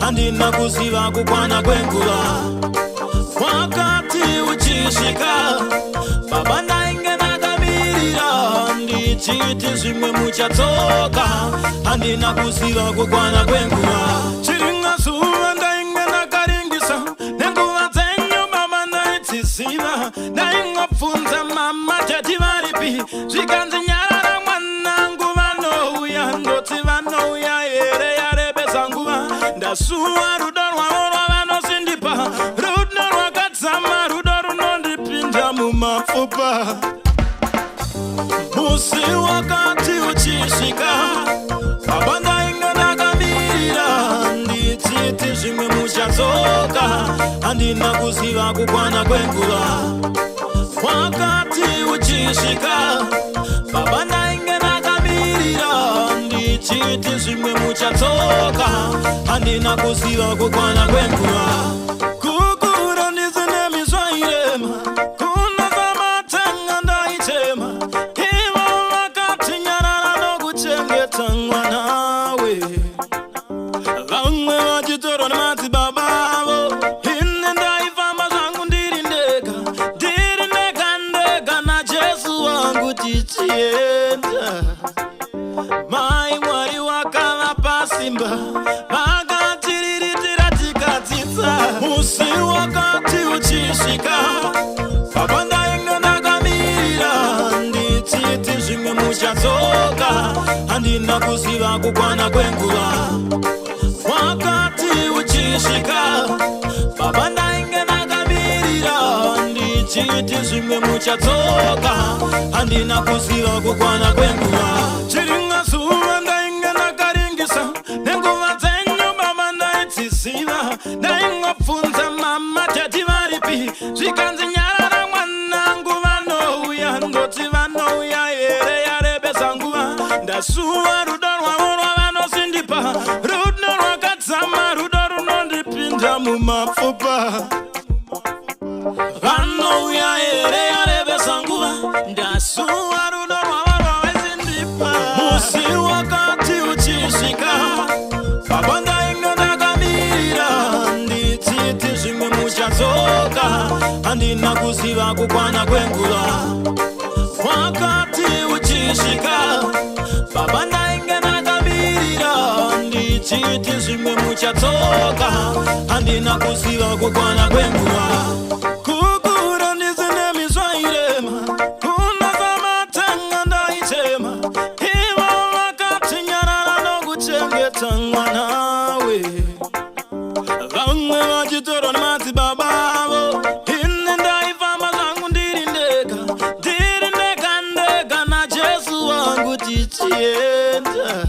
Andina kuziva kukwana kwenguva wakati uchishika baba ndainge nakamirira ndichiti zvimwe muchatoka andina kuziva kukwana kwenguva chiringa zuva ndainge nakaringisa nenguva dzenyu baba ndaitiziva ndaingopfunza mama chati varipi zvikanzi nyarara mwanangu vanouya ndoti vanouya here yarebesa nguva ndasuwa rudo rwavo rwavanosindipa rudo rwakadzama rudo runondipinda mumapfupa musi wakati uchisvika baba ndainge ndakamirira ndichiti zvimwe muchadzoka handina kuziva kukwana kwenguva wakati uchisvika baba ndainge ndakamirira ndichiti zvimwe muchadzoka handina kuziva kukwana kwenguva kukura ndisine mizvairema kuna kamatanga ndaitema ivo vakati nyarara nokuchengeta mwanawe vamwe vachitorwa nemadzibaba avo ine ndaifamba zvangu ndiri ndega najesu wangu tichienda mai mwari wakavapa simba vakatiriritira tikadzidza musi wakati uchisvika baba ndainge ndakamirira ndichiti zvimwe muchadzoka handina kuziva kukwana kwenguva wakati uchisvika baba ndainge ndakamirira ndichiti zvimwe muchadzoka handina kuziva kukwana kwenguva chiringa zuva ndainge ndakaringisa nenguva dzenyu baba ndaitiziva ndaingopfunza mama chati varipi zvikanzi nyarara mwanangu vanouya ndoti vanouya here yarebesa nguva ndasuwa rudo rwavo rwavanosindipa rudo rwakadzama rudo runondipinda mumapfupa vanouya here yarebesa nguva ndasuwa rudo rwavo rwavasindipa musi wakati uchisvika baba ndainge ndakamirira ndichiti zvimwe muchadzoka handina kuziva kukwana kwenguva wakati uchisvika baba ndainge ndakamirira ndichiti zvimwe muchadzoka handina kuziva kukwana kwenguva kukura ndisine mizvairema kuna kamatanga ndaitema ivo vakati nyarara nokuchengeta mwanawe vamwe vachitorwa nemadzibaba avo ine ndaifamba zvangu ndiri ndega najesu wangu tichienda